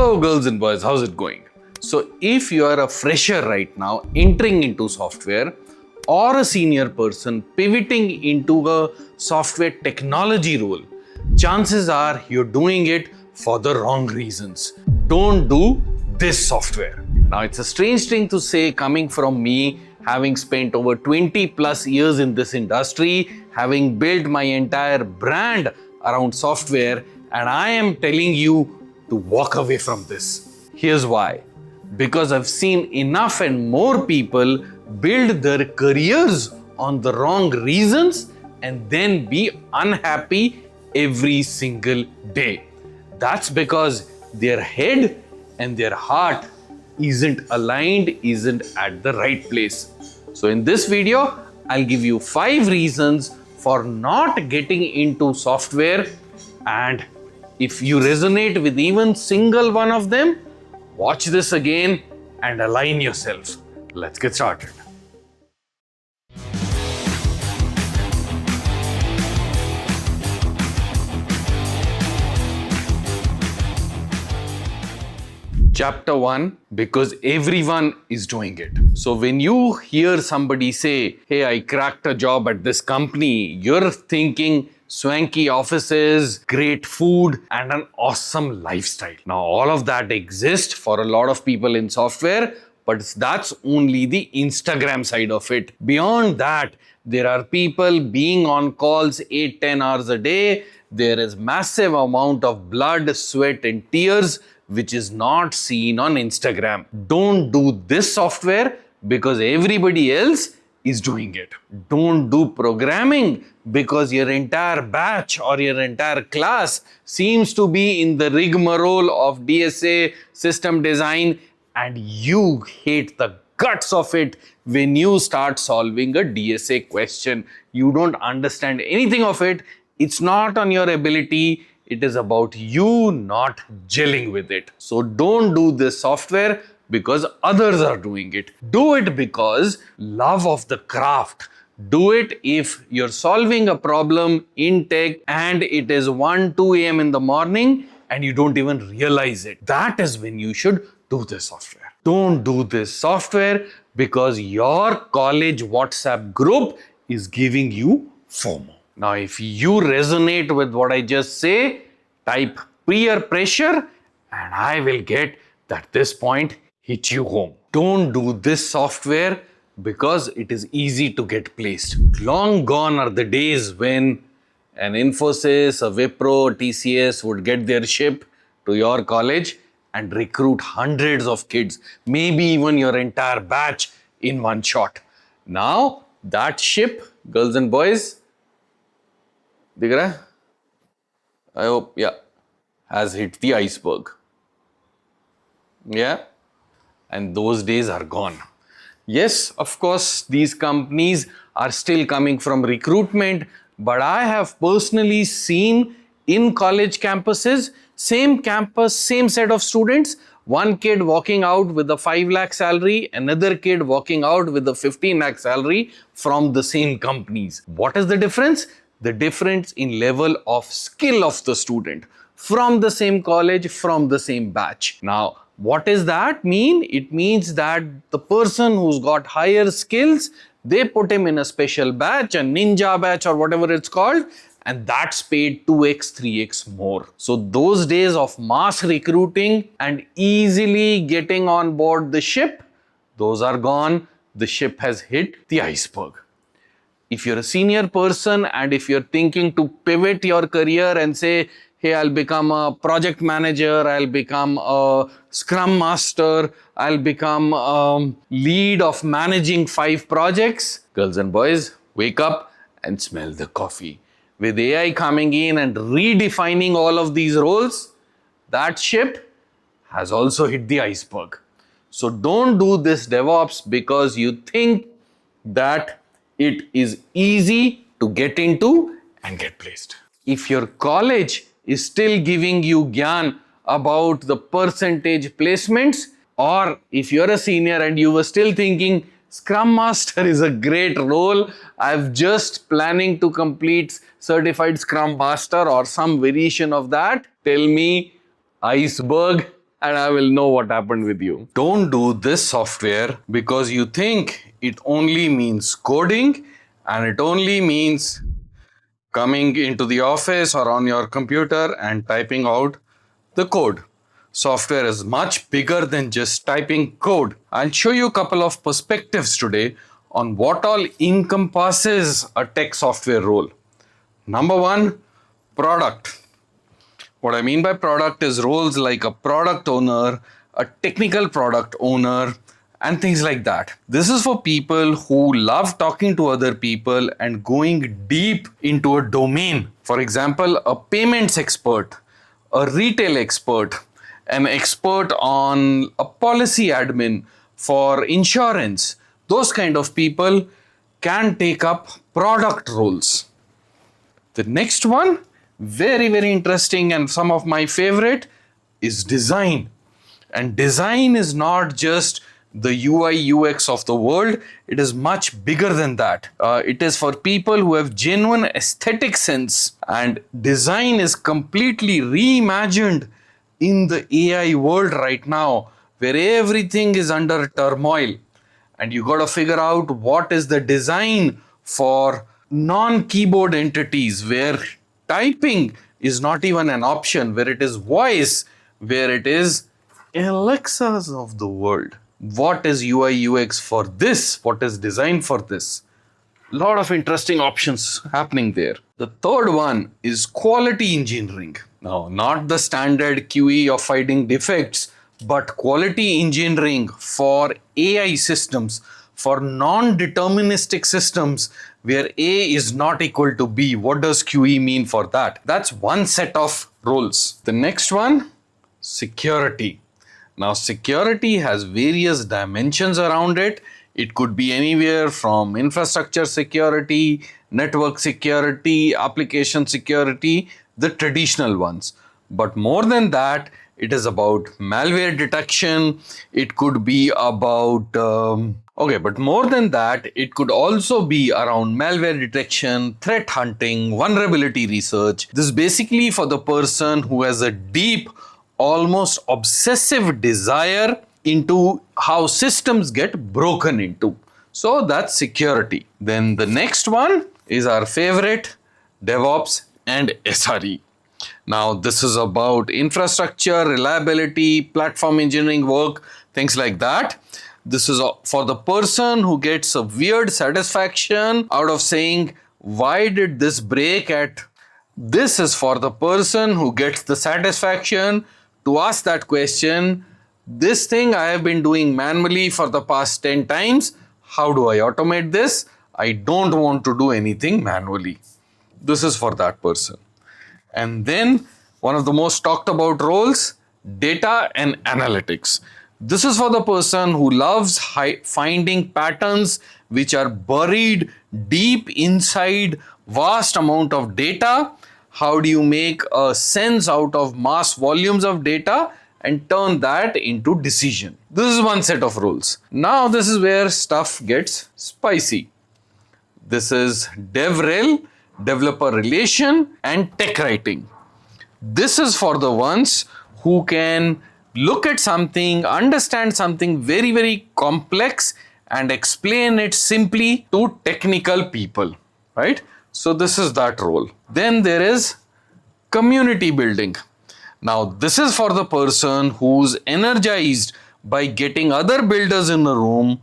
Hello girls and boys, how's it going? So if you are a fresher right now entering into software or a senior person pivoting into a software technology role, chances are you're doing it for the wrong reasons. Don't do this software. Now it's a strange thing to say coming from me, having spent over 20 plus years in this industry, having built my entire brand around software, and I am telling you to walk away from this. Here's why. Because I've seen enough and more people build their careers on the wrong reasons and then be unhappy every single day. That's because their head and their heart isn't aligned, isn't at the right place. So in this video, I'll give you 5 reasons for not getting into software, and if you resonate with even single one of them, watch this again and align yourself. Let's get started. Chapter 1, because everyone is doing it. So when you hear somebody say, hey, I cracked a job at this company, you're thinking swanky offices, great food, and an awesome lifestyle. Now, all of that exists for a lot of people in software, but that's only the Instagram side of it. Beyond that, there are people being on calls 8-10 hours a day. There is massive amount of blood, sweat, and tears, which is not seen on Instagram. Don't do this software because everybody else is doing it. Don't do programming because your entire batch or your entire class seems to be in the rigmarole of DSA system design, and you hate the guts of it when you start solving a DSA question. You don't understand anything of it. It's not on your ability. It is about you not gelling with it. So don't do this software because others are doing it. Do it because love of the craft. Do it if you're solving a problem in tech and it is 1-2 a.m. in the morning and you don't even realize it. That is when you should do this software. Don't do this software because your college WhatsApp group is giving you FOMO. Now, if you resonate with what I just say, type peer pressure and I will get that this point hit you home. Don't do this software because it is easy to get placed. Long gone are the days when an Infosys, a Wipro, TCS would get their ship to your college and recruit hundreds of kids, maybe even your entire batch in one shot. Now, that ship, girls and boys, dig raha hai? I hope, yeah, has hit the iceberg. Yeah? And those days are gone. Yes, of course, these companies are still coming from recruitment, but I have personally seen in college campuses, same campus, same set of students, one kid walking out with a 5 lakh salary, another kid walking out with a 15 lakh salary from the same companies. What is the difference? The difference in level of skill of the student from the same college, from the same batch. Now, what does that mean? It means that the person who's got higher skills, they put him in a special batch, a ninja batch or whatever it's called, and that's paid 2x, 3x more. So those days of mass recruiting and easily getting on board the ship, those are gone. The ship has hit the iceberg. If you're a senior person and if you're thinking to pivot your career and say, hey, I'll become a project manager, I'll become a scrum master, I'll become a lead of managing 5 projects. Girls and boys, wake up and smell the coffee. With AI coming in and redefining all of these roles, that ship has also hit the iceberg. So don't do this DevOps because you think that it is easy to get into and get placed. If your college is still giving you gyan about the percentage placements, or if you're a senior and you were still thinking Scrum Master is a great role, I've just planning to complete Certified Scrum Master or some variation of that, tell me iceberg and I will know what happened with you. Don't do this software because you think it only means coding and it only means coming into the office or on your computer and typing out the code. Software is much bigger than just typing code. I'll show you a couple of perspectives today on what all encompasses a tech software role. Number one, product. What I mean by product is roles like a product owner, a technical product owner, and things like that. This is for people who love talking to other people and going deep into a domain. For example, a payments expert, a retail expert, an expert on a policy admin for insurance. Those kind of people can take up product roles. The next one, very, very interesting and some of my favorite, is design. And design is not just the UI UX of the world, it is much bigger than that. It is for people who have genuine aesthetic sense, and design is completely reimagined in the AI world right now, where everything is under turmoil, and you got to figure out what is the design for non-keyboard entities where typing is not even an option, where it is voice, where it is Alexas of the world. What is UI UX for this? What is designed for this? Lot of interesting options happening there. The third one is quality engineering. Now, not the standard QE of finding defects, but quality engineering for AI systems, for non-deterministic systems where A is not equal to B. What does QE mean for that? That's one set of roles. The next one, security. Now, security has various dimensions around it. It could be anywhere from infrastructure security, network security, application security, the traditional ones. But more than that, it is about malware detection. It could be about, but more than that, it could also be around malware detection, threat hunting, vulnerability research. This is basically for the person who has a deep, almost obsessive desire into how systems get broken into. So that's security. Then the next one is our favorite, DevOps and SRE. Now this is about infrastructure, reliability, platform engineering work, things like that. This is for the person who gets a weird satisfaction out of saying, why did this break at? This is for the person who gets the satisfaction to ask that question, this thing I have been doing manually for the past 10 times, how do I automate this? I don't want to do anything manually. This is for that person. And then one of the most talked about roles, data and analytics. This is for the person who loves finding patterns which are buried deep inside vast amount of data. How do you make a sense out of mass volumes of data and turn that into decision? This is one set of roles. Now this is where stuff gets spicy. This is DevRel, developer relation, and tech writing. This is for the ones who can look at something, understand something very, very complex and explain it simply to technical people, right? So this is that role. Then there is community building. Now this is for the person who's energized by getting other builders in a room,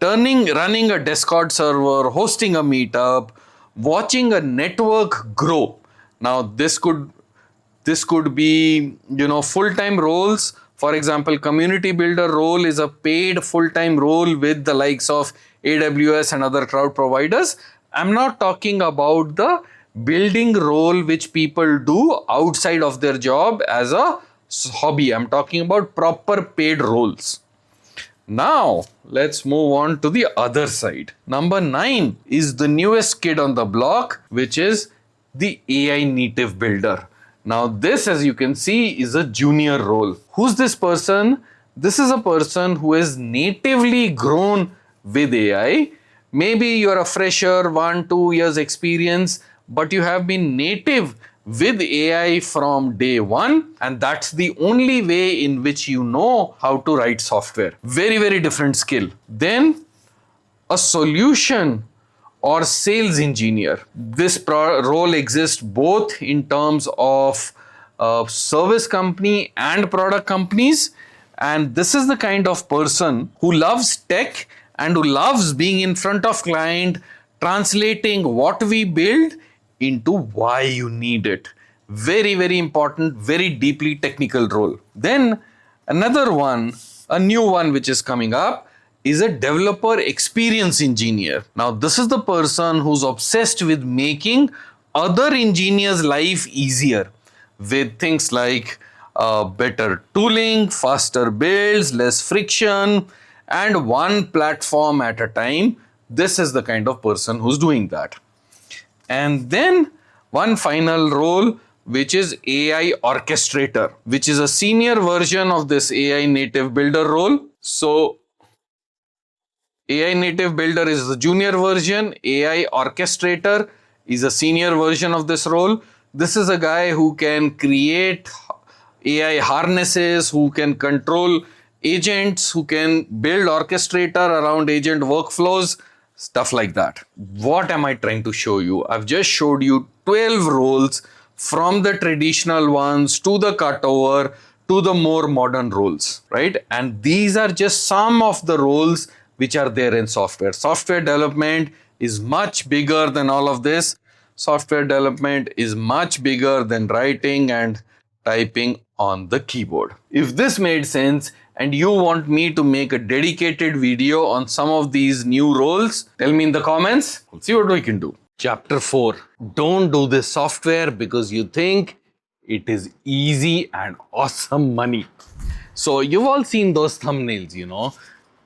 running a Discord server, hosting a meetup, watching a network grow. Now this could be, full-time roles. For example, community builder role is a paid full-time role with the likes of AWS and other cloud providers. I'm not talking about the building role which people do outside of their job as a hobby. I'm talking about proper paid roles. Now, let's move on to the other side. Number 9 is the newest kid on the block, which is the AI native builder. Now, this, as you can see, is a junior role. Who's this person? This is a person who is natively grown with AI. Maybe you're a fresher, 1-2 years experience, but you have been native with AI from day one, and that's the only way in which you know how to write software. Very, very different skill. Then a solution or sales engineer. This role exists both in terms of service company and product companies. And this is the kind of person who loves tech and who loves being in front of client, translating what we build into why you need it. Very, very important, very deeply technical role. Then another one, a new one which is coming up, is a developer experience engineer. Now, this is the person who's obsessed with making other engineers' life easier with things like better tooling, faster builds, less friction, and one platform at a time. This is the kind of person who's doing that. And then one final role, which is AI orchestrator, which is a senior version of this AI native builder role. So AI native builder is the junior version. AI orchestrator is a senior version of this role. This is a guy who can create AI harnesses, who can control agents, who can build orchestrator around agent workflows, stuff like that. What am I trying to show you? I've just showed you 12 roles, from the traditional ones to the cutover to the more modern roles, right? And these are just some of the roles which are there in software. Software development is much bigger than all of this. Software development is much bigger than writing and typing on the keyboard. If this made sense and you want me to make a dedicated video on some of these new roles, tell me in the comments. We'll see what we can do. Chapter 4. Don't do this software because you think it is easy and awesome money. So you've all seen those thumbnails,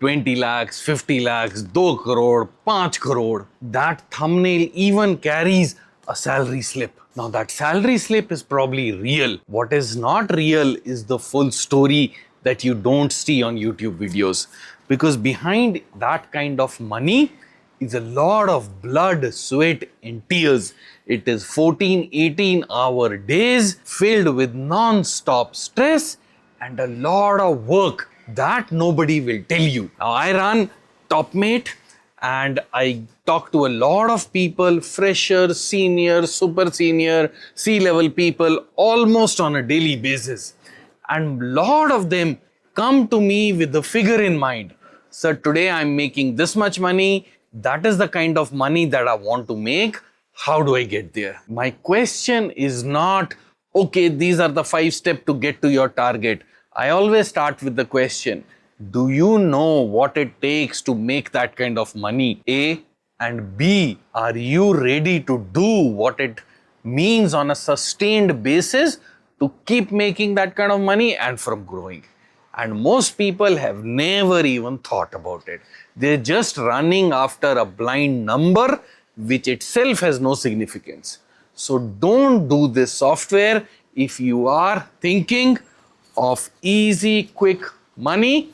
20 lakhs, 50 lakhs, 2 crore, 5 crore. That thumbnail even carries a salary slip. Now that salary slip is probably real. What is not real is the full story that you don't see on YouTube videos. Because behind that kind of money is a lot of blood, sweat and tears. It is 14, 18-hour days filled with non-stop stress and a lot of work that nobody will tell you. Now I run TopMate and I talk to a lot of people, freshers, senior, super senior, C-level people almost on a daily basis. And a lot of them come to me with the figure in mind. Sir, today I'm making this much money. That is the kind of money that I want to make. How do I get there? My question is not, okay, these are the 5 steps to get to your target. I always start with the question, do you know what it takes to make that kind of money? A, and B, are you ready to do what it means on a sustained basis to keep making that kind of money and from growing? And most people have never even thought about it. They're just running after a blind number, which itself has no significance. So don't do this software if you are thinking of easy, quick money.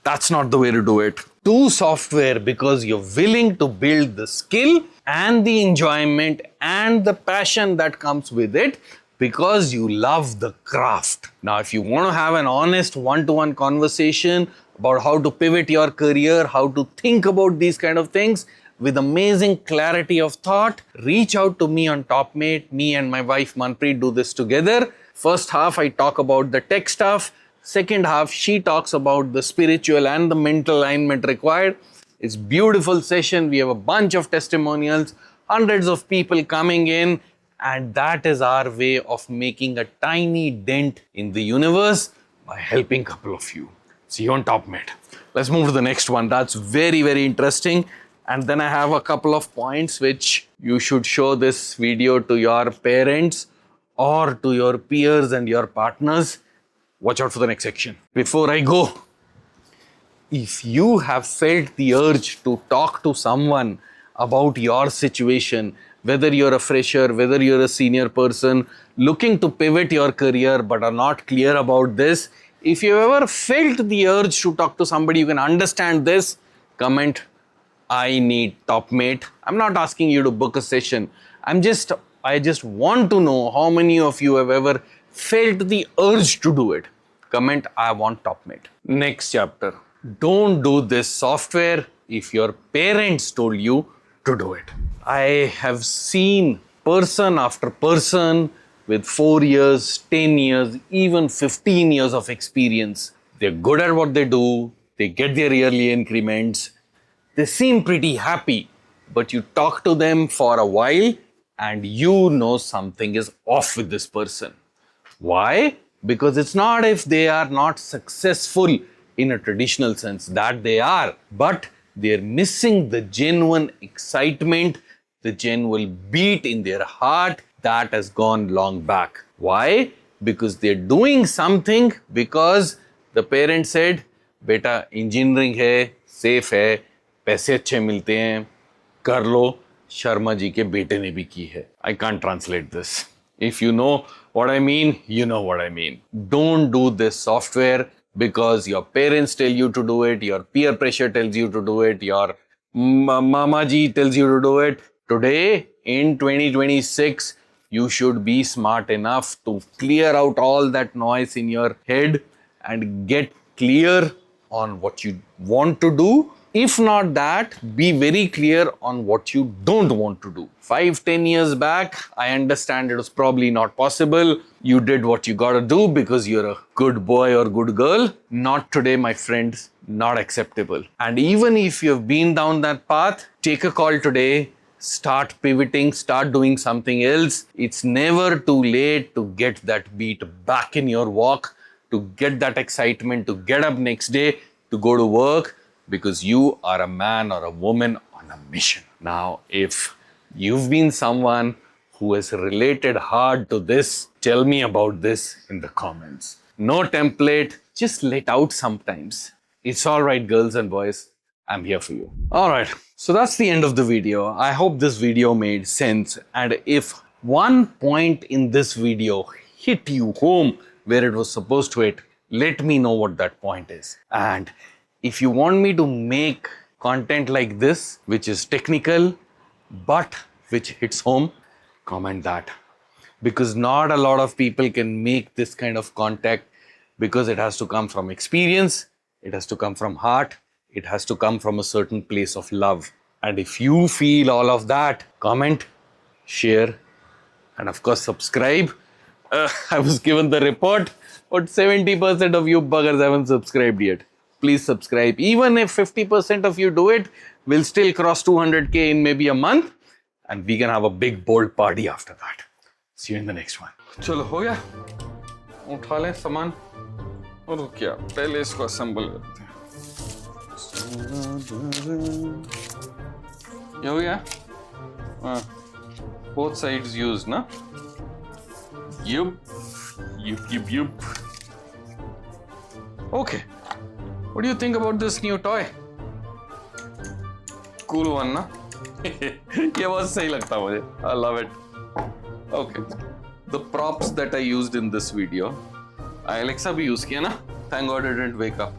That's not the way to do it. Do software because you're willing to build the skill and the enjoyment and the passion that comes with it, because you love the craft. Now, if you want to have an honest one-to-one conversation about how to pivot your career, how to think about these kind of things with amazing clarity of thought, reach out to me on TopMate. Me and my wife Manpreet do this together. First half, I talk about the tech stuff. Second half, she talks about the spiritual and the mental alignment required. It's beautiful session. We have a bunch of testimonials, hundreds of people coming in, and that is our way of making a tiny dent in the universe by helping a couple of you. See you on TopMate. Let's move to the next one. That's very, very interesting. And then I have a couple of points which you should show this video to your parents or to your peers and your partners. Watch out for the next section. Before I go, if you have felt the urge to talk to someone about your situation, whether you're a fresher, whether you're a senior person looking to pivot your career but are not clear about this, if you've ever felt the urge to talk to somebody who can understand this, comment, I need TopMate. I'm not asking you to book a session. I'm just I just want to know how many of you have ever felt the urge to do it. Comment, I want top mate. Next chapter. Don't do this software if your parents told you to do it. I have seen person after person with 4 years, 10 years, even 15 years of experience. They're good at what they do. They get their yearly increments. They seem pretty happy, but you talk to them for a while and you know something is off with this person. Why? Because it's not if they are not successful in a traditional sense, that they are, but they're missing the genuine excitement, the genuine beat in their heart that has gone long back. Why? Because they're doing something because the parent said, beta engineering hai, safe hai, पैसे अच्छे मिलते हैं, कर लो, शर्मा जी के बेटे ने भी की है. I can't translate this. If you know what I mean, you know what I mean. Don't do this software because your parents tell you to do it, your peer pressure tells you to do it, your mama ji tells you to do it. Today, in 2026, you should be smart enough to clear out all that noise in your head and get clear on what you want to do. If not that, be very clear on what you don't want to do. 5-10 years back, I understand it was probably not possible. You did what you gotta do because you're a good boy or good girl. Not today, my friends. Not acceptable. And even if you've been down that path, take a call today. Start pivoting, start doing something else. It's never too late to get that beat back in your walk, to get that excitement, to get up next day, to go to work, because you are a man or a woman on a mission. Now, if you've been someone who has related hard to this, tell me about this in the comments. No template, just let out sometimes. It's all right, girls and boys. I'm here for you. All right, so that's the end of the video. I hope this video made sense. And if one point in this video hit you home where it was supposed to hit, let me know what that point is. And if you want me to make content like this, which is technical, but which hits home, comment that. Because not a lot of people can make this kind of contact because it has to come from experience, it has to come from heart, it has to come from a certain place of love. And if you feel all of that, comment, share, and of course subscribe. I was given the report, but 70% of you buggers haven't subscribed yet. Please subscribe. Even if 50% of you do it, we'll still cross 200K in maybe a month and we can have a big bold party after that. See you in the next one. चलो हो गया, उठा लें सामान और क्या पहले इसको असेंबल करते हैं. ये हो गया? हाँ. Both sides used, ना? Yup. Okay. What do you think about this new toy? Cool one, na? ये बहुत सही लगता है मुझे. I love it. Okay. The props that I used in this video, I Alexa भी use किया ना? Thank God it didn't wake up.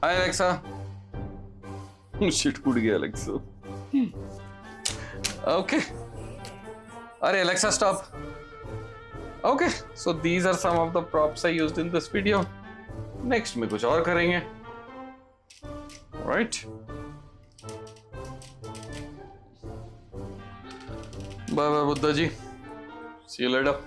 Hi Alexa. Shit उड़ गया Alexa. Okay. अरे Alexa stop. Okay. So these are some of the props I used in this video. Next में कुछ और करेंगे. Right, bye bye Buddha ji. See you letter.